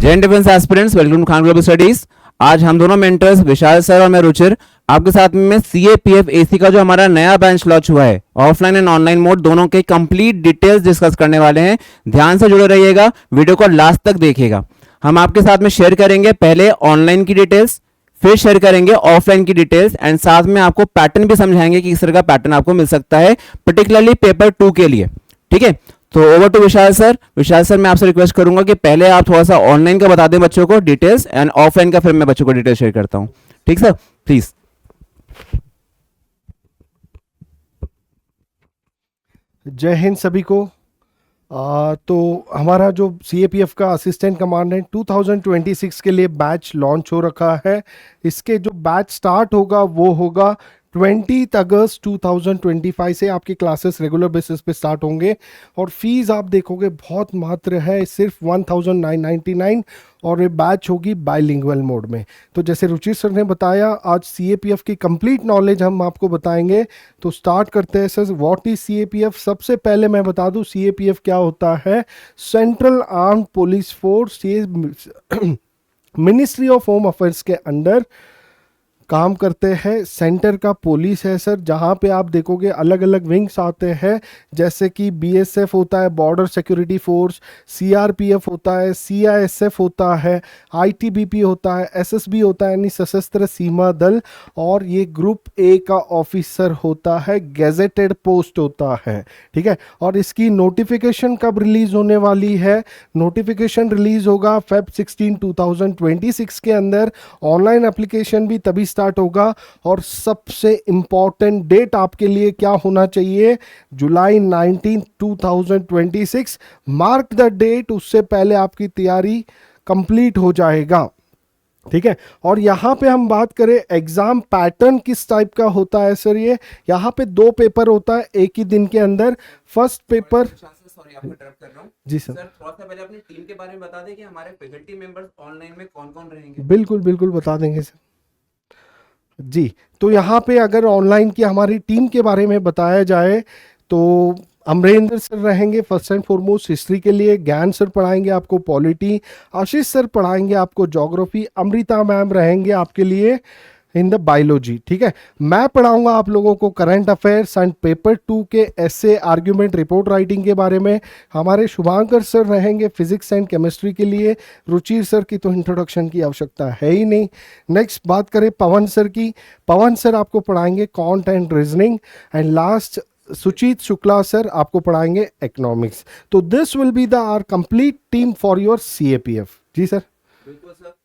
जय हिंद defence aspirants, welcome to Khan global studies. आज हम दोनों मेंटर्स विशाल सर और मैं रुचिर आपके साथ में सीएपीएफ एसी का जो हमारा नया बैच लॉन्च हुआ है ऑफलाइन एंड ऑनलाइन मोड दोनों के कंप्लीट डिटेल्स डिस्कस करने वाले हैं। ध्यान से जुड़े रहिएगा, वीडियो को लास्ट तक देखिएगा। हम आपके साथ में शेयर करेंगे पहले ऑनलाइन की डिटेल्स, फिर शेयर करेंगे ऑफलाइन की डिटेल्स एंड साथ में आपको पैटर्न भी समझाएंगे कि किस तरह का पैटर्न आपको मिल सकता है पर्टिकुलरली पेपर 2 के लिए। ठीक है, तो over to Vishal sir. Vishal sir, मैं आपसे रिक्वेस्ट करूंगा कि पहले आप थोड़ा सा ऑनलाइन का बता दें बच्चों को डिटेल्स एंड ऑफलाइन का फिर मैं बच्चों को डिटेल्स शेयर करता हूं। ठीक सर, प्लीज। जय हिंद सभी को। तो हमारा जो सीएपीएफ का असिस्टेंट कमांडेंट 2026 के लिए बैच लॉन्च हो रखा है। इसके जो बैच स्टार्ट होगा वो होगा 20 अगस्त 2025 से। आपके क्लासेस रेगुलर बेसिस पे स्टार्ट होंगे और फीस आप देखोगे बहुत मात्र है, सिर्फ 1999 और ये बैच होगी बाइलिंगुअल मोड में। तो जैसे रुचि सर ने बताया, आज सीएपीएफ की कंप्लीट नॉलेज हम आपको बताएंगे। तो स्टार्ट करते हैं सर। What is CAPF? सबसे पहले मैं बता दूं सीएपीएफ क्या होता है। सेंट्रल आर्म्ड पुलिस फोर्स, ये मिनिस्ट्री ऑफ होम अफेयर्स के अंडर काम करते हैं। सेंटर का पुलिस है सर, जहाँ पे आप देखोगे अलग अलग विंग्स आते हैं, जैसे कि बीएसएफ होता है, बॉर्डर सिक्योरिटी फोर्स, सीआरपीएफ होता है, सीआईएसएफ होता है, आईटीबीपी होता है, एसएसबी होता है यानी सशस्त्र सीमा दल, और ये ग्रुप ए का ऑफिसर होता है, गेजेटेड पोस्ट होता है। ठीक है, और इसकी नोटिफिकेशन कब रिलीज होने वाली है? नोटिफिकेशन रिलीज होगा Feb 16 2026 के अंदर। ऑनलाइन एप्लीकेशन भी तभी स्टार्ट होगा और सबसे इंपॉर्टेंट डेट आपके लिए क्या होना चाहिए? जुलाई 19 2026। मार्क द डेट, उससे पहले आपकी तैयारी कंप्लीट हो जाएगा। ठीक है, और यहाँ पे हम बात करें एग्जाम पैटर्न किस टाइप का होता है सर। ये यहाँ पे 2 पेपर होता है एक ही दिन के अंदर। फर्स्ट पेपर, सॉरी आपको इंटरप्ट कर रहा हूं जी सर। थोड़ा सा पहले अपनी टीम के बारे में बता दें कि हमारे फैकल्टी मेंबर्स ऑनलाइन में कौन कौन रहेंगे। बिल्कुल बिल्कुल बता देंगे सर जी। तो यहाँ पे अगर ऑनलाइन की हमारी टीम के बारे में बताया जाए तो अमरेंद्र सर रहेंगे फर्स्ट एंड फॉरमोस्ट हिस्ट्री के लिए, ज्ञान सर पढ़ाएंगे आपको पॉलिटी, आशीष सर पढ़ाएंगे आपको ज्योग्राफी, अमृता मैम रहेंगे आपके लिए इन द बायोलॉजी। ठीक है, मैं पढ़ाऊंगा आप लोगों को करंट अफेयर्स एंड पेपर 2 के एसे, आर्ग्यूमेंट, रिपोर्ट राइटिंग के बारे में। हमारे शुभांकर सर रहेंगे फिजिक्स एंड केमिस्ट्री के लिए। रुचि सर की तो इंट्रोडक्शन की आवश्यकता है ही नहीं। नेक्स्ट बात करें पवन सर की। पवन सर आपको पढ़ाएंगे quant and reasoning and last Suchit Shukla sir आपको पढ़ाएंगे इकोनॉमिक्स। तो this will be the our complete team for your CAPF. जी सर। बिल्कुल सर।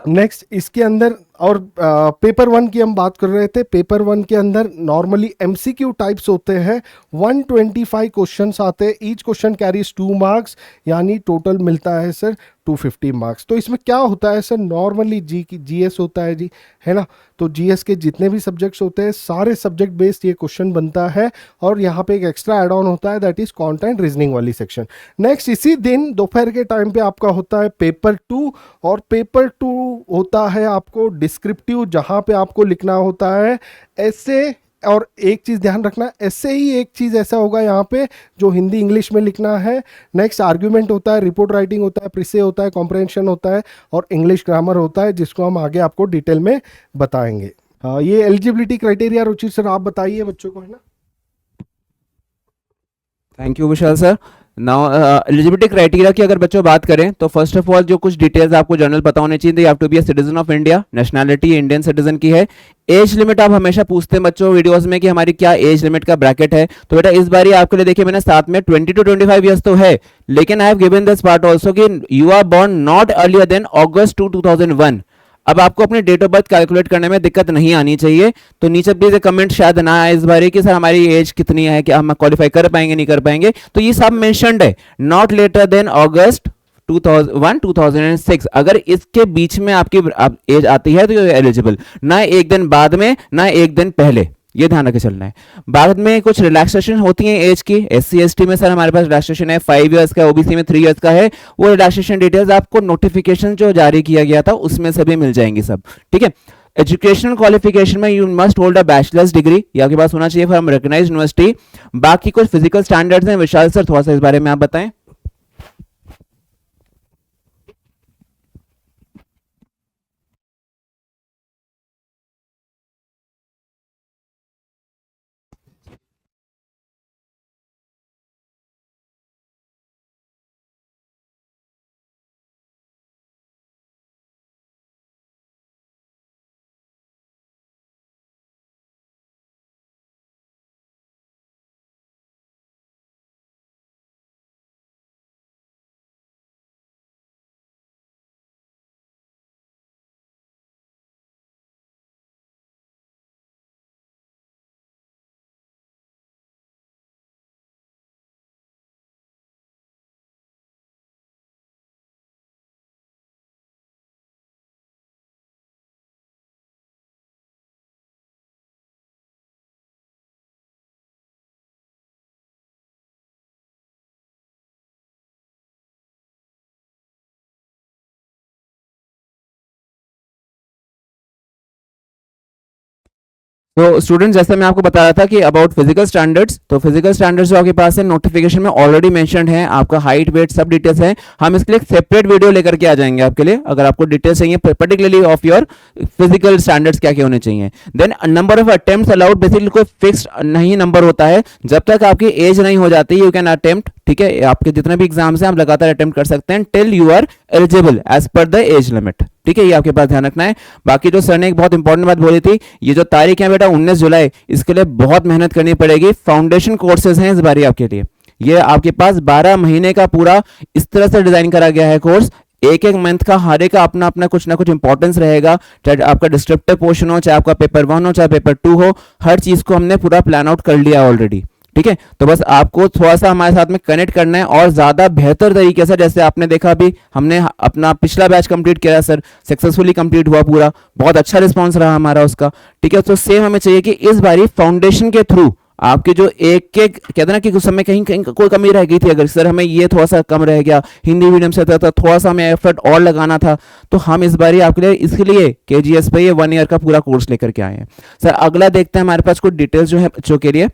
नेक्स्ट इसके अंदर और पेपर 1 की हम बात कर रहे थे। पेपर 1 के अंदर नॉर्मली एमसीक्यू टाइप्स होते हैं। 125 क्वेश्चंस आते हैं। ईच क्वेश्चन कैरीज 2 मार्क्स, यानी टोटल मिलता है सर 250 मार्क्स। तो इसमें क्या होता है सर, नॉर्मली जीएस होता है जी, है ना। तो जीएस के जितने भी सब्जेक्ट्स होते हैं सारे सब्जेक्ट बेस्ड ये क्वेश्चन बनता है। और यहाँ पे एक एक्स्ट्रा एड ऑन होता है, that is can't and reasoning वाली सेक्शन। नेक्स्ट इसी दिन दोपहर के टाइम पे आपका होता है पेपर 2, और पेपर 2 होता है आपको डिस्क्रिप्टिव, जहाँ पे आपको लिखना होता है ऐसे। और एक चीज़ ध्यान रखना, ऐसे ही एक चीज़ ऐसा होगा यहाँ पे जो हिंदी इंग्लिश में लिखना है। नेक्स्ट आर्ग्यूमेंट होता है, रिपोर्ट राइटिंग होता है, प्रिसे होता है, कॉम्प्रहेंशन होता है, और इंग्लिश ग्रामर होता है, जिसको हम आगे आपको डिटेल में बताएंगे। ये एलिजिबिलिटी क्राइटेरिया रुचि सर आप बताइए बच्चों को, है ना। Thank you Vishal sir. Now eligibility criteria की अगर बच्चों बात करें तो फर्स्ट ऑफ ऑल जो कुछ डिटेल्स आपको जनरल पता होने चाहिए, you have to be a citizen of India, nationality Indian citizen की है। एज लिमिट आप हमेशा पूछते हैं बच्चों वीडियोस में कि हमारी क्या एज लिमिट का ब्रैकेट है, तो बेटा इस बार आपके लिए देखिए मैंने साथ में 20 to 25 ईयर्स तो है, लेकिन I have given this part also कि you are born not earlier than August 2001। अब आपको अपने डेट ऑफ बर्थ कैलकुलेट करने में दिक्कत नहीं आनी चाहिए। तो नीचे प्लीज कमेंट शायद ना आए इस बार कि सर हमारी एज कितनी है, क्या हम क्वालिफाई कर पाएंगे नहीं कर पाएंगे, तो ये सब मेंशन्ड है, नॉट लेटर देन August 2001 2006। अगर इसके बीच में आपकी एज आती है तो ये एलिजिबल, ना एक दिन बाद में ना एक दिन पहले, ये ध्यान रखे चलना है। बाद में कुछ रिलैक्सेशन होती है एज की। SC ST में सर हमारे पास रिलैक्सेशन है 5 इयर्स का, OBC में 3 इयर्स का है। वो रिलैक्सेशन डिटेल्स आपको नोटिफिकेशन जो जारी किया गया था उसमें से भी मिल जाएंगी सब। ठीक है, एजुकेशनल क्वालिफिकेशन में you must hold a bachelors degree, ये आपके पास होना चाहिए फ्रॉम रिकॉग्नाइज्ड यूनिवर्सिटी। बाकी कुछ फिजिकल स्टैंडर्ड्स हैं, विशाल सर थोड़ा सा इस बारे में आप बताएं। तो स्टूडेंट, जैसे मैं आपको बता रहा था कि अबाउट फिजिकल स्टैंडर्ड्स, तो फिजिकल स्टैंडर्ड्स जो आपके पास है नोटिफिकेशन में ऑलरेडी मेंशन्ड है, आपका हाइट वेट सब डिटेल्स है। हम इसके लिए एक सेपरेट वीडियो लेकर के आ जाएंगे आपके लिए, अगर आपको डिटेल्स चाहिए particularly of your physical standards क्या क्या होने चाहिए। Then number of attempts allowed, basically कोई फिक्स्ड नहीं नंबर होता है, जब तक आपकी एज नहीं हो जाती यू कैन अटेम्प्ट, ठीक है। आपके जितने भी एग्जाम्स हैं आप लगातार अटेम्प्ट कर सकते हैं till you are eligible as per the age limit, ठीक है। ये आपके पास ध्यान रखना है। बाकी जो सर ने एक बहुत इंपॉर्टेंट बात बोली थी, ये जो तारीख है बेटा 19 जुलाई, इसके लिए बहुत मेहनत करनी पड़ेगी। फाउंडेशन कोर्सेज हैं इस बारी आपके लिए, ये आपके पास 12 महीने का पूरा इस तरह से डिजाइन करा गया है कोर्स। एक एक मंथ का हर एक का अपना अपना कुछ ना कुछ इंपॉर्टेंस रहेगा, चाहे आपका डिस्क्रिप्टिव पोर्शन हो, चाहे आपका पेपर 1 हो, चाहे पेपर 2 हो, हर चीज को हमने पूरा प्लान आउट कर लिया ऑलरेडी, ठीक है। तो बस आपको थोड़ा सा हमारे साथ में कनेक्ट करना है और ज्यादा बेहतर तरीके से, जैसे आपने देखा अभी हमने अपना पिछला बैच कंप्लीट किया सर, सक्सेसफुली कंप्लीट हुआ पूरा, बहुत अच्छा रिस्पांस रहा हमारा उसका, ठीक है। तो सेम हमें चाहिए कि इस बारी फाउंडेशन के थ्रू आपके जो एक एक कहते हैं ना कि कुछ समय कहीं कहीं कोई कमी रह गई थी, अगर सर हमें ये थोड़ा सा कम रह गया, हिंदी मीडियम से था तो थोड़ा सा हमें एफर्ट और लगाना था, तो हम इस बारी आपके लिए इसके लिए केजीएस पे ये 1 ईयर का पूरा कोर्स लेकर के आए हैं। सर अगला देखते हैं हमारे पास कुछ डिटेल्स जो है बच्चों के लिए।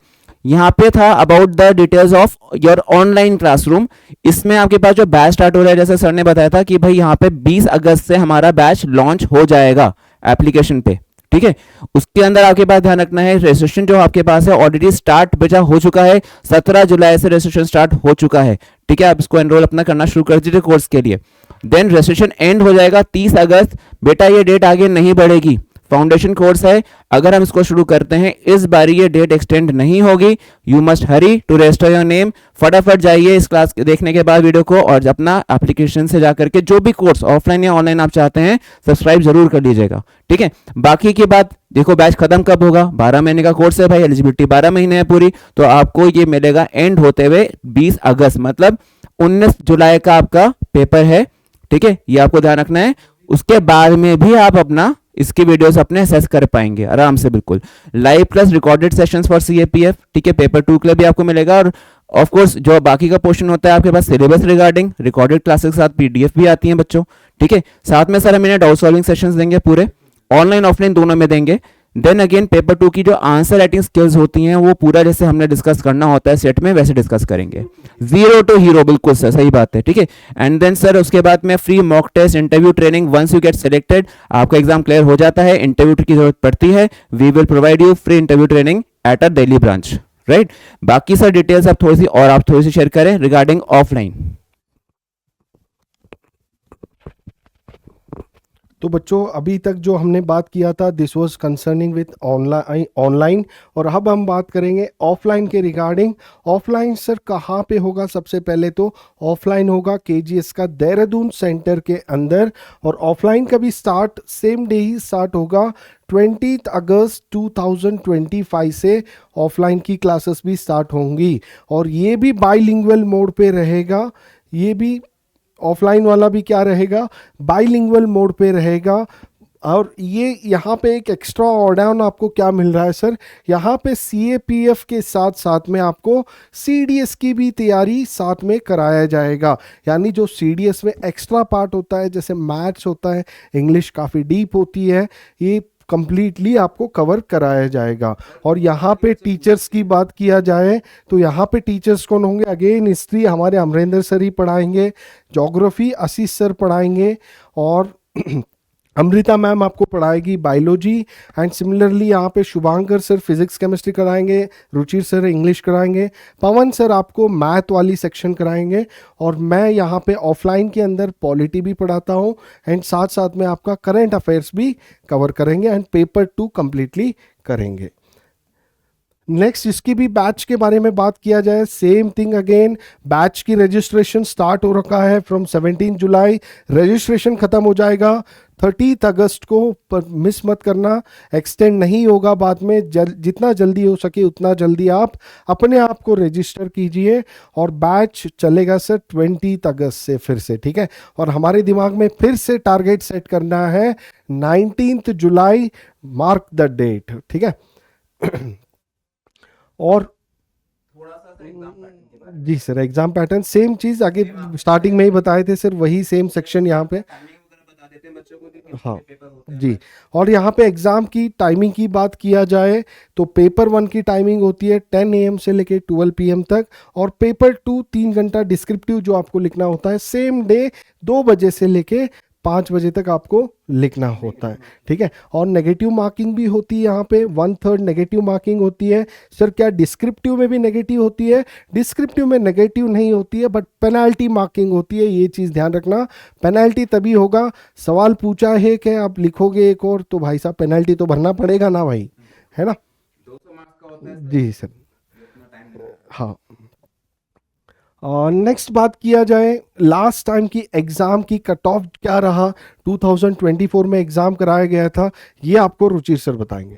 यहाँ पे था about the details of your online classroom. इसमें आपके पास जो बैच स्टार्ट हो रहा है, जैसे सर ने बताया था कि भाई यहाँ पे 20 अगस्त से हमारा बैच लॉन्च हो जाएगा एप्लीकेशन पे, ठीक है। उसके अंदर आपके पास ध्यान रखना है, रजिस्ट्रेशन जो आपके पास है ऑलरेडी स्टार्ट बेचा हो चुका है, 17 जुलाई से रजिस्ट्रेशन स्टार्ट हो चुका है, ठीक है। आप इसको एनरोल अपना करना शुरू कर दीजिए कोर्स के लिए। देन रजिस्ट्रेशन एंड हो जाएगा 30 अगस्त, बेटा ये डेट आगे नहीं बढ़ेगी, फाउंडेशन कोर्स है, अगर हम इसको शुरू करते हैं इस बार ये डेट एक्सटेंड नहीं होगी। You must hurry to register your name, फटाफट जाइए इस क्लास देखने के बाद वीडियो को और अपना एप्लीकेशन से जाकर के जो भी कोर्स ऑफलाइन या ऑनलाइन आप चाहते हैं सब्सक्राइब जरूर कर लीजिएगा, ठीक है। बाकी की बात देखो, बैच खत्म कब होगा, 12 महीने का कोर्स है भाई, एलिजिबिलिटी 12 महीने है पूरी, तो आपको ये मिलेगा एंड होते हुए 20 अगस्त, मतलब 19 जुलाई का आपका पेपर है, ठीक है। ये आपको ध्यान रखना है। उसके बाद में भी आप अपना इसकी वीडियोस अपने असेस कर पाएंगे आराम से, बिल्कुल live plus recorded sessions for CAPF, ठीक है। पेपर 2 के लिए भी आपको मिलेगा, और ऑफ कोर्स जो बाकी का पोर्शन होता है आपके पास सिलेबस रिगार्डिंग रिकॉर्डेड क्लासेस के साथ पीडीएफ भी आती हैं बच्चों, ठीक है। साथ में सर हम इन्हें डाउट सॉल्विंग सेशंस देंगे पूरे, ऑनलाइन ऑफलाइन दोनों में देंगे। देन अगेन पेपर 2 की जो आंसर राइटिंग स्किल्स होती हैं वो पूरा जैसे हमने डिस्कस करना होता है सेट में वैसे डिस्कस करेंगे, 0 टू हीरो, बिल्कुल सर सही बात है, ठीक है। एंड देन सर उसके बाद में free mock test interview training, once you get selected, आपका एग्जाम क्लियर हो जाता है, इंटरव्यू की जरूरत पड़ती है, we will provide you free interview training at a Delhi branch, right. बाकी सर डिटेल्स आप थोड़ी सी शेयर करें रिगार्डिंग ऑफलाइन। तो बच्चों अभी तक जो हमने बात किया था this was concerning with online, और अब हम बात करेंगे ऑफलाइन के रिगार्डिंग। ऑफलाइन सर कहाँ पे होगा? सबसे पहले तो ऑफलाइन होगा केजीएस का देहरादून सेंटर के अंदर, और ऑफलाइन का भी स्टार्ट सेम डे ही स्टार्ट होगा 20 अगस्त 2025 से ऑफलाइन की क्लासेस भी स्टार्ट होंगी, और ये भी बाईलिंगुअल मोड पे रहेगा। ये भी ऑफलाइन वाला भी क्या रहेगा? बाईलिंगुअल मोड पे रहेगा। और ये यहाँ पे एक एक्स्ट्रा ऑड ऑन आपको क्या मिल रहा है सर? यहाँ पे सीएपीएफ के साथ साथ में आपको सीडीएस की भी तैयारी साथ में कराया जाएगा। यानी जो सीडीएस में एक्स्ट्रा पार्ट होता है, जैसे मैथ्स होता है, इंग्लिश काफ़ी डीप होती है, ये कंप्लीटली आपको कवर कराया जाएगा। और यहाँ पे टीचर्स की बात किया जाए तो यहाँ पे टीचर्स कौन होंगे? अगेन हिस्ट्री हमारे अमरेंद्र सर ही पढ़ाएंगे, ज्योग्राफी आशीष सर पढ़ाएंगे, और अमृता मैम आपको पढ़ाएगी बायोलॉजी, एंड सिमिलरली यहाँ पे शुभांकर सर फिजिक्स केमिस्ट्री कराएंगे, रुचिर सर इंग्लिश कराएंगे, पवन सर आपको मैथ वाली सेक्शन कराएंगे, और मैं यहाँ पे ऑफलाइन के अंदर पॉलिटी भी पढ़ाता हूँ, एंड साथ साथ में आपका करंट अफेयर्स भी कवर करेंगे, एंड पेपर 2 कंप्लीटली करेंगे। नेक्स्ट इसकी भी बैच के बारे में बात किया जाए, सेम थिंग अगेन, बैच की रजिस्ट्रेशन स्टार्ट हो रखा है फ्रॉम 17 जुलाई, रजिस्ट्रेशन खत्म हो जाएगा 30 अगस्त को, पर मिस मत करना, एक्सटेंड नहीं होगा बाद में। जितना जल्दी हो सके उतना जल्दी आप अपने आप को रजिस्टर कीजिए, और बैच चलेगा सर 20 अगस्त से फिर से, ठीक है। और हमारे दिमाग में फिर से टारगेट सेट करना है 19 जुलाई, मार्क द डेट, ठीक है। और थोड़ा सा सर एग्जाम पैटर्न के बारे में, जी सर एग्जाम पैटर्न सेम चीज़ आगे स्टार्टिंग में ही बताए थे सर, वही सेम सेक्शन यहाँ पे। टाइमिंग वगैरह बता देते हैं बच्चों को कि हाँ पेपर होते हैं जी। और यहाँ पे एग्ज़ाम की टाइमिंग की बात किया जाए तो पेपर 1 की टाइमिंग होती है 10 AM से लेके 12 PM तक, और पेपर 2 3 घंटा डिस्क्रिप्टिव जो आपको लिखना होता है सेम डे 2 बजे से लेके 5 बजे तक आपको लिखना होता है, ठीक है। और नेगेटिव मार्किंग भी होती है यहाँ पे, 1/3 नेगेटिव मार्किंग होती है। सर क्या डिस्क्रिप्टिव में भी नेगेटिव होती है? डिस्क्रिप्टिव में नेगेटिव नहीं होती है, बट पेनाल्टी मार्किंग होती है, ये चीज़ ध्यान रखना। पेनाल्टी तभी होगा, सवाल पूछा है कि आप लिखोगे एक और, तो भाई साहब पेनाल्टी तो भरना पड़ेगा ना भाई, है ना। 200 मार्क्स का होता है जी सर। इतना टाइम। हाँ, और नेक्स्ट बात किया जाए लास्ट टाइम की एग्ज़ाम की कट ऑफ क्या रहा, 2024 में एग्ज़ाम कराया गया था, ये आपको रुचिर सर बताएंगे।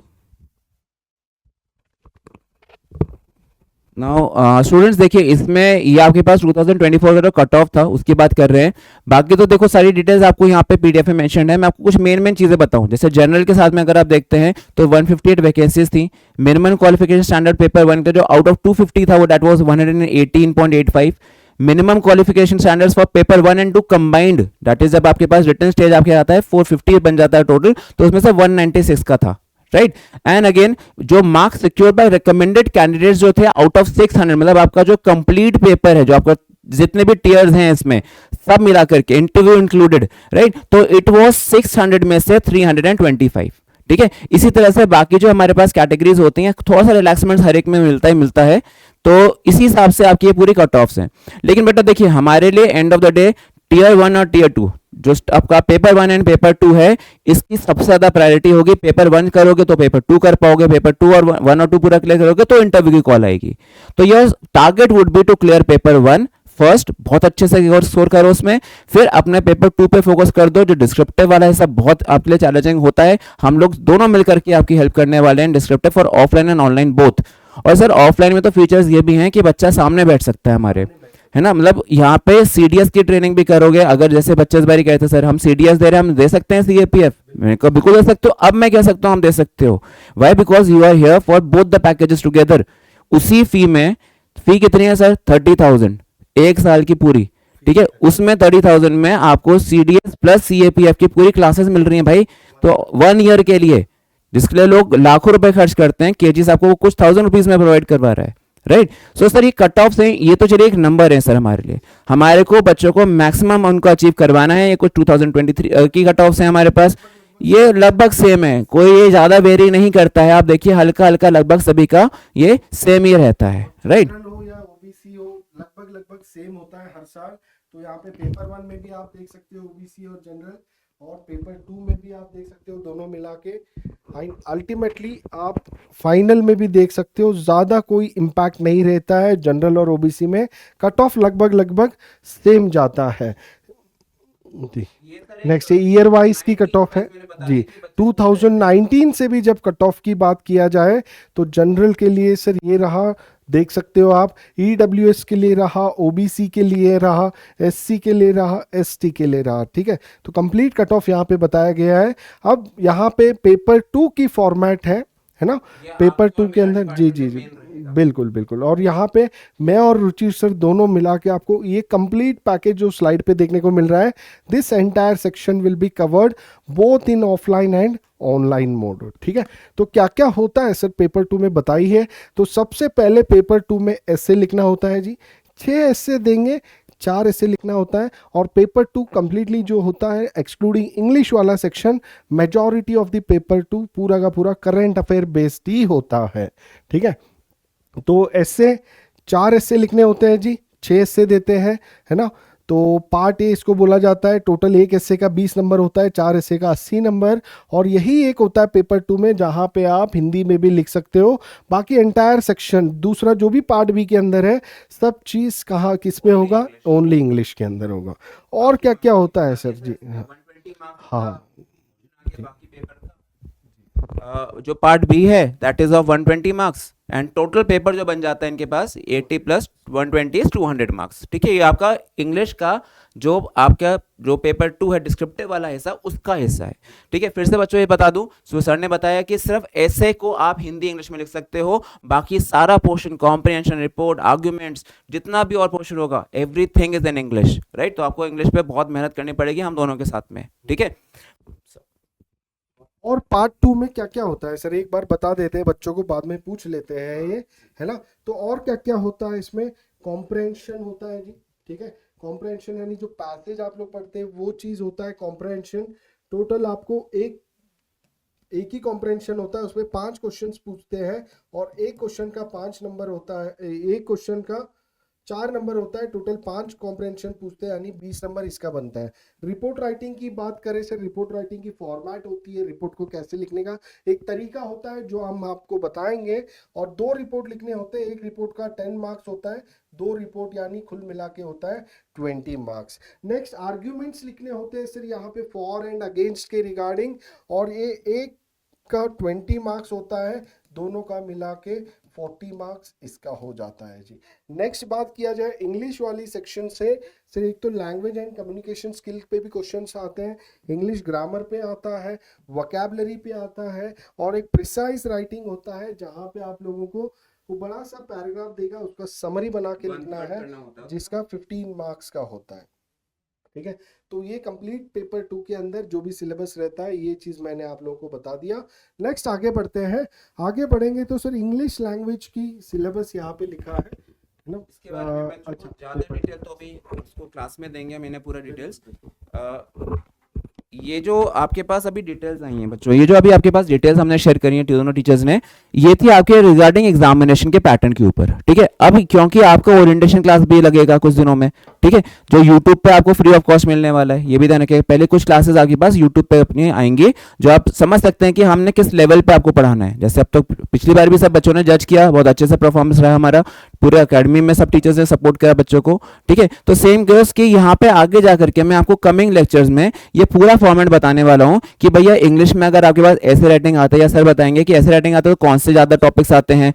नाउ स्टूडेंट्स देखिए, इसमें ये आपके पास 2024 का जो कट ऑफ था उसकी बात कर रहे हैं। बाकी तो देखो सारी डिटेल्स आपको यहाँ पे पीडीएफ में मेंशन है। मैं आपको कुछ मेन चीज़ें बताऊं, जैसे जनरल के साथ में अगर आप देखते हैं तो 158 वैकेंसीज थी। मिनिमम क्वालिफिकेशन स्टैंडर्ड पेपर 1 का जो आउट ऑफ 250 था वो that was 118.85। Minimum qualification standards for paper 1 and 2 combined, that is जब आपके पास रिटन स्टेज आपके आता है 450 बन जाता है टोटल, तो उसमें से 196 का था, राइट। एंड अगेन जो marks secured by recommended candidates जो थे आउट ऑफ 600, मतलब आपका जो कंप्लीट पेपर है, जो आपका जितने भी टीयर्स हैं इसमें सब मिला करके इंटरव्यू इंक्लूडेड, राइट, तो इट वाज 600 में से 325, ठीक है। इसी तरह से बाकी जो हमारे पास कैटेगरीज होती हैं थोड़ा सा रिलैक्समेंट हर एक में मिलता है, तो इसी हिसाब से आपकी ये पूरी कट ऑफ्स हैं। लेकिन बेटा देखिए, हमारे लिए end of the day tier 1 और टीयर 2 जो आपका पेपर 1 एंड पेपर 2 है, इसकी सबसे ज्यादा प्रायोरिटी होगी। पेपर 1 करोगे तो पेपर 2 कर पाओगे, पेपर 2 और 1 और 2 पूरा क्लियर करोगे तो इंटरव्यू की कॉल आएगी। तो your target would be to clear paper 1 first, बहुत अच्छे से स्कोर करो उसमें, फिर अपने पेपर 2 पे फोकस कर दो। जो डिस्क्रिप्टिव वाला है सब बहुत आपके लिए चैलेंजिंग होता है, हम लोग दोनों मिलकर के आपकी हेल्प करने वाले हैं, descriptive for offline and online both. और सर ऑफलाइन में तो फीचर्स ये भी हैं कि बच्चा सामने बैठ सकता है हमारे, है ना, मतलब यहाँ पे सीडीएस की ट्रेनिंग भी करोगे। अगर जैसे बच्चे इस बार कहते सर हम सीडीएस दे रहे हैं, हम दे सकते हैं सीएपीएफ, मैंने कहा बिल्कुल दे सकते हो। अब मैं कह सकता हूँ हम दे सकते हो, why, because you are here for both the packages together. उसी फी में, फी कितनी है सर? 30,000 एक साल की पूरी, ठीक है। उसमें 30,000 में आपको सीडीएस प्लस सीएपीएफ की पूरी क्लासेस मिल रही हैं भाई, तो 1 ईयर के लिए, जिसके लिए लोग लाखों रुपए खर्च करते हैं, केजीस आपको वो कुछ 1000 रुपीज में प्रोवाइड करवा रहा है, राइट। सो सर ये कट ऑफ है, ये तो चलिए एक नंबर है सर हमारे लिए, हमारे को बच्चों को मैक्सिमम उनको अचीव करवाना है। ये कुछ 2023 की कट ऑफ है हमारे पास, ये लगभग सेम है, कोई ये ज्यादा वेरी नहीं करता है। आप देखिए हल्का हल्का लगभग सभी का ये सेम ही रहता है, राइट। जनरल हो या ओबीसी हो, लगभग लगभग सेम होता है हर साल। तो यहाँ पे पेपर 1 में भी आप देख सकते हो ओबीसी और जनरल, और पेपर 2 में भी आप देख सकते हो, दोनों मिला के अल्टीमेटली आप फाइनल में भी देख सकते हो, ज़्यादा कोई इम्पैक्ट नहीं रहता है जनरल और ओबीसी में, कट ऑफ लगभग लगभग सेम जाता है जी। नेक्स्ट ईयर वाइज की कट ऑफ है जी। 2019 से भी जब कट ऑफ की बात किया जाए तो जनरल के लिए सर ये रहा, देख सकते हो आप, ईडब्ल्यूएस के लिए रहा, ओबीसी के लिए रहा, एससी के लिए रहा, एसटी के लिए रहा, ठीक है। तो कंप्लीट कट ऑफ यहाँ पे बताया गया है। अब यहाँ पे पेपर 2 की फॉर्मेट है ना, पेपर 2 के अंदर जी जी जी बिल्कुल बिल्कुल। और यहाँ पे मैं और रुचि सर दोनों मिला के आपको ये कंप्लीट पैकेज जो स्लाइड पे देखने को मिल रहा है, this entire section will be covered both in offline and online mode, ठीक है। तो क्या क्या होता है सर पेपर 2 में बताइए। तो सबसे पहले पेपर 2 में ऐसे लिखना होता है जी, 6 ऐसे देंगे, 4 ऐसे लिखना होता है। और पेपर 2 कंप्लीटली जो होता है एक्सक्लूडिंग इंग्लिश वाला section, majority of the paper 2 पूरा का पूरा करंट अफेयर बेस्ड ही होता है, ठीक है। तो ऐसे 4 ऐसे लिखने होते हैं जी, 6 ऐसे देते हैं, है ना। तो पार्ट ए इसको बोला जाता है, टोटल एक ऐसे का 20 नंबर होता है, 4 ऐसे का 80 नंबर। और यही एक होता है पेपर 2 में, जहाँ पे आप हिंदी में भी लिख सकते हो। बाकी एंटायर सेक्शन दूसरा जो भी पार्ट बी के अंदर है, सब चीज़ कहाँ किस में होगा, ओनली इंग्लिश के अंदर होगा। और क्या क्या होता है सर जी? हाँ जो पार्ट बी है that is of 120 marks, and total paper जो बन जाता है इनके पास 80 प्लस 120 200 मार्क्स। ठीक है, ये आपका इंग्लिश का जो आपका जो पेपर 2 है डिस्क्रिप्टिव वाला हिस्सा उसका हिस्सा है। ठीक है, फिर से बच्चों ये बता दूं, सर ने बताया कि सिर्फ ऐसे को आप हिंदी इंग्लिश में लिख सकते हो, बाकी सारा पोर्शन कॉम्प्रिहेंशन रिपोर्ट आर्ग्यूमेंट्स जितना भी और पोर्शन होगा everything is in English, right. तो आपको इंग्लिश पे बहुत मेहनत करनी पड़ेगी हम दोनों के साथ में। ठीक है, और पार्ट 2 में क्या क्या होता है सर, एक बार बता देते हैं, बच्चों को बाद में पूछ लेते हैं ये, है ना। तो और क्या क्या होता है इसमें, कॉम्प्रहेंशन होता है जी। ठीक है, कॉम्प्रहेंशन यानी जो पैसेज आप लोग पढ़ते हैं वो चीज होता है कॉम्प्रहेंशन। टोटल आपको एक ही कॉम्प्रहेंशन होता है, उसमें 5 क्वेश्चंस पूछते हैं और एक क्वेश्चन का 5 नंबर होता है, एक क्वेश्चन का 4 नंबर होता है, टोटल 5 कॉम्प्रहेंशन पूछते हैं यानी 20 नंबर इसका बनता है। रिपोर्ट राइटिंग की बात करें सर, रिपोर्ट राइटिंग की फॉर्मेट होती है, रिपोर्ट को कैसे लिखने का एक तरीका होता है जो हम आपको बताएंगे। और 2 रिपोर्ट लिखने होते हैं, एक रिपोर्ट का 10 मार्क्स होता है, 2 रिपोर्ट यानी कुल मिला के होता है 20 मार्क्स। नेक्स्ट आर्ग्यूमेंट्स लिखने होते हैं सर यहाँ पे फॉर एंड अगेंस्ट के रिगार्डिंग, और ये एक का 20 मार्क्स होता है, दोनों का मिला के 40 मार्क्स इसका हो जाता है जी। नेक्स्ट बात किया जाए इंग्लिश वाली सेक्शन से, सर एक तो लैंग्वेज एंड कम्युनिकेशन स्किल पे भी क्वेश्चंस आते हैं, इंग्लिश ग्रामर पे आता है, वोकैबुलरी पे आता है, और एक प्रिसाइज राइटिंग होता है जहाँ पे आप लोगों को वो बड़ा सा पैराग्राफ देगा, उसका समरी बना के लिखना है जिसका 15 मार्क्स का होता है। ठीक है, तो ये कंप्लीट पेपर 2 के अंदर जो भी सिलेबस रहता है ये चीज मैंने आप लोगों को बता दिया। नेक्स्ट आगे बढ़ते हैं, आगे बढ़ेंगे तो सर इंग्लिश लैंग्वेज की सिलेबस यहाँ पे लिखा है ना। इसके बारे में बच्चों को ज़्यादा डिटेल तो अभी उसको क्लास में देंगे, मैंने पूरा डिटेल्स। ये जो आपके पास अभी डिटेल्स आई हैं बच्चों, ये जो अभी आपके पास डिटेल्स हमने शेयर करी हैं दोनों टीचर्स ने, ये थी आपके रिगार्डिंग एग्जामिनेशन के पैटर्न के ऊपर। ठीक है, अब क्योंकि आपका ओरिएंटेशन क्लास भी लगेगा कुछ दिनों में, ठीक है, जो यूट्यूब पे आपको फ्री ऑफ कॉस्ट मिलने वाला है, ये भी ध्यान रखिए। पहले कुछ क्लासेस आपके पास यूट्यूब पे अपनी आएंगी जो आप समझ सकते हैं कि हमने किस लेवल पे आपको पढ़ाना है। जैसे अब तो पिछली बार भी सब बच्चों ने जज किया, बहुत अच्छे से परफॉर्मेंस रहा हमारा, पूरे अकेडमी में सब टीचर्स ने सपोर्ट किया बच्चों को। ठीक है, तो सेम गोस कि यहाँ पे आगे जा करके मैं आपको कमिंग लेक्चर्स में ये पूरा फॉर्मेट बताने वाला हूँ कि भैया इंग्लिश में अगर आपके पास ऐसे राइटिंग आता है, या सर बताएंगे कि ऐसे राइटिंग आता है तो कौन से ज्यादा टॉपिक्स आते हैं।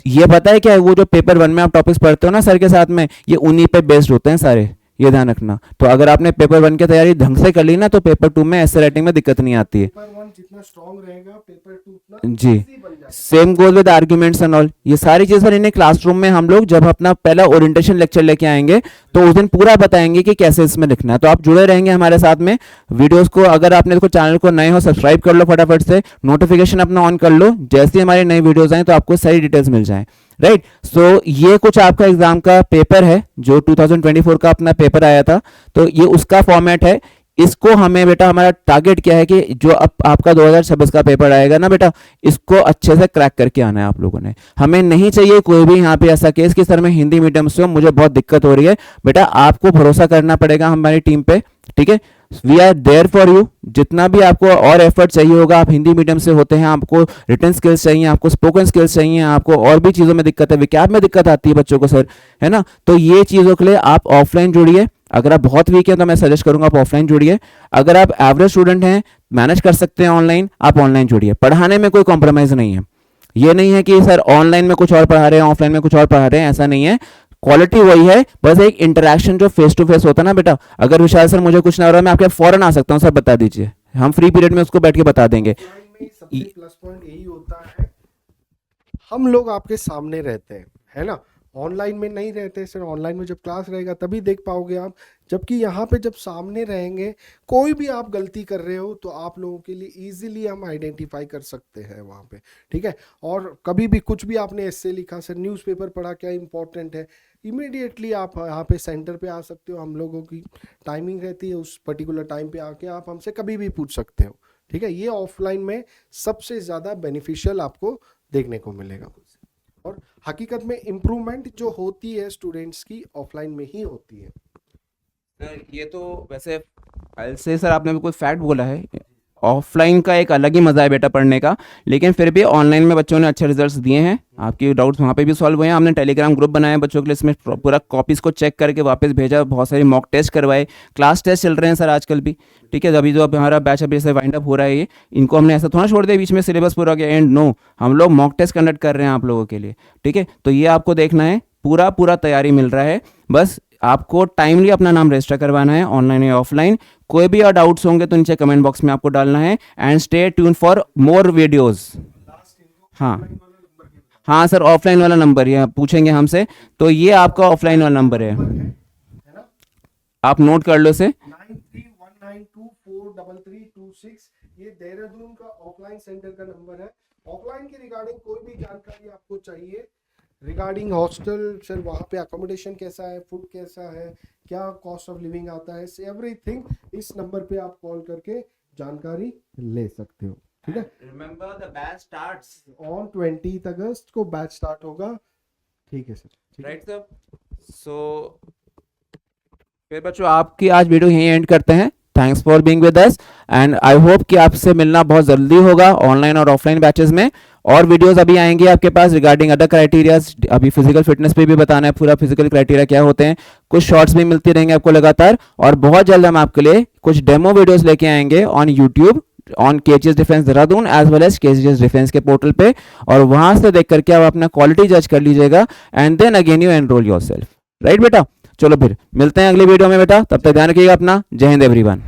ये पता है क्या, वो जो पेपर 1 में आप टॉपिक्स पढ़ते हो ना सर के साथ में, ये उन्हीं पे बेस्ड होते हैं सारे, ये ध्यान रखना। तो अगर आपने पेपर 1 की तैयारी ढंग से कर ली ना तो पेपर 2 में ऐसे राइटिंग में दिक्कत नहीं आती है। पेपर 1 जितना स्ट्रांग रहेगा पेपर 2 उतना जी, इजी बन जाएगा। Same goes with arguments and all, ये सारी चीजें इन्हें क्लासरूम में हम लोग जब अपना पहला ओरिएंटेशन लेक्चर लेके आएंगे तो उस दिन पूरा बताएंगे कि कैसे इसमें लिखना है। तो आप जुड़े रहेंगे हमारे साथ में। वीडियोस को अगर आपने देखो चैनल को नए हो सब्सक्राइब कर लो फटाफट से, नोटिफिकेशन अपना ऑन कर लो, जैसे हमारी नई वीडियोस आए तो आपको सारी डिटेल्स मिल जाएं। राइट, सो ये कुछ आपका एग्जाम का पेपर है जो 2024 का अपना पेपर आया था, तो ये उसका फॉर्मेट है। इसको हमें बेटा हमारा टारगेट क्या है कि जो अब आपका 2026 का पेपर आएगा ना बेटा, इसको अच्छे से क्रैक करके आना है आप लोगों ने। हमें नहीं चाहिए कोई भी यहाँ पे ऐसा केस कि सर मैं हिंदी मीडियम से हूँ मुझे बहुत दिक्कत हो रही है। बेटा आपको भरोसा करना पड़ेगा हमारी टीम पे। ठीक है, we are there for you. जितना भी आपको और एफर्ट चाहिए होगा, आप हिंदी मीडियम से होते हैं, आपको रिटन स्किल्स चाहिए, आपको स्पोकन स्किल्स चाहिए, आपको और भी चीज़ों में दिक्कत है, विकैब में दिक्कत आती है बच्चों को सर, है ना, तो ये चीज़ों के लिए आप ऑफलाइन जुड़िए। अगर आप बहुत वीक हैं तो मैं सजेस्ट करूंगा आप ऑफलाइन जुड़िए। अगर आप एवरेज स्टूडेंट हैं, मैनेज कर सकते हैं ऑनलाइन, आप ऑनलाइन जुड़िए। पढ़ाने में कोई कॉम्प्रोमाइज़ नहीं है। ये नहीं है कि सर ऑनलाइन में कुछ और पढ़ा रहे हैं ऑफलाइन में कुछ और पढ़ा रहे हैं, ऐसा नहीं है। क्वालिटी वही है, बस एक इंटरेक्शन जो फेस टू फेस होता है ना बेटा। अगर विशाल सर मुझे कुछ ना हो रहा है मैं आपके फौरन आ सकता हूँ, सर बता दीजिए, हम फ्री पीरियड में उसको बैठ के बता देंगे। ऑनलाइन में सबसे प्लस पॉइंट यही होता है, हम लोग आपके सामने रहते हैं, है ना। ऑनलाइन में नहीं रहते सर, ऑनलाइन में जब क्लास रहेगा तभी देख पाओगे आप, जबकि यहाँ पे जब सामने रहेंगे कोई भी आप गलती कर रहे हो तो आप लोगों के लिए इजीली हम आइडेंटिफाई कर सकते हैं वहाँ पे। ठीक है, और कभी भी कुछ भी आपने ऐसे लिखा सर न्यूज़पेपर पढ़ा क्या इंपॉर्टेंट है, इमीडिएटली आप यहाँ पे सेंटर पे आ सकते हो, हम लोगों की टाइमिंग रहती है, उस पर्टिकुलर टाइम पे आके आप हमसे कभी भी पूछ सकते हो। ठीक है, ये ऑफलाइन में सबसे ज़्यादा बेनिफिशियल आपको देखने को मिलेगा। और हकीकत में इम्प्रूवमेंट जो होती है स्टूडेंट्स की ऑफलाइन में ही होती है। सर ये तो वैसे फाइल से सर आपने बिल्कुल फैक्ट बोला है, ऑफलाइन का एक अलग ही मज़ा है बेटा पढ़ने का, लेकिन फिर भी ऑनलाइन में बच्चों ने अच्छे रिजल्ट्स दिए हैं, आपके डाउट्स वहाँ पे भी सॉल्व हुए हैं। हमने टेलीग्राम ग्रुप बनाया है बच्चों के लिए, इसमें पूरा कॉपीज़ को चेक करके वापस भेजा, बहुत सारे मॉक टेस्ट करवाए, क्लास टेस्ट चल रहे हैं सर आजकल भी, ठीक है। अभी जो अब हमारा बैच अभी से वाइंड अप हो रहा है, ये इनको हमने ऐसा थोड़ा छोड़ दिया बीच में सिलेबस पूरा हो गया एंड नो, हम लोग मॉक टेस्ट कंडक्ट कर रहे हैं आप लोगों के लिए, ठीक है। तो ये आपको देखना है, पूरा पूरा तैयारी मिल रहा है, बस आपको टाइमली अपना नाम रजिस्टर करवाना है ऑनलाइन या ऑफलाइन। कोई भी और डाउट्स होंगे तो नीचे कमेंट बॉक्स में आपको डालना है and stay tune for more videos. हाँ हाँ सर, ऑफलाइन वाला नंबर ये पूछेंगे हमसे, तो ये आपका ऑफलाइन वाला नंबर है, आप नोट कर लो इसे। 9319243326 ये देहरादून का ऑफलाइन सेंटर का नंबर है। ऑफलाइन के रिगार्डिंग कोई भी जानकारी आपको चाहिए रिगार्डिंग हॉस्टल सर, वहाँ पे अकोमोडेशन कैसा है, फूड कैसा है, क्या कॉस्ट ऑफ लिविंग आता है, एवरीथिंग इस नंबर पे आप कॉल करके जानकारी ले सकते हो, ठीक है। Remember the batch starts on 20 अगस्त को बैच स्टार्ट होगा, ठीक है सर, राइट सर। सो फिर बच्चों आपकी आज वीडियो यहीं एंड करते हैं। Thanks for being with us and I hope कि आपसे मिलना बहुत जल्दी होगा ऑनलाइन और ऑफलाइन बैचेस में। और वीडियोस अभी आएंगे आपके पास रिगार्डिंग अदर क्राइटेरियाज, अभी फिजिकल फिटनेस पे भी बताना है पूरा फिजिकल क्राइटेरिया क्या होते हैं, कुछ शॉर्ट्स भी मिलती रहेंगे आपको लगातार, और बहुत जल्द हम आपके लिए कुछ डेमो वीडियोस लेके आएंगे on YouTube on KGS defence Dehradun as well as KGS defence के पोर्टल पे, और वहां से देख करके आप अपना क्वालिटी जज कर लीजिएगा and then again you enrol yourself, right बेटा। चलो फिर मिलते हैं अगली वीडियो में बेटा, तब तक ध्यान रखिएगा अपना। जय हिंद एवरीवन।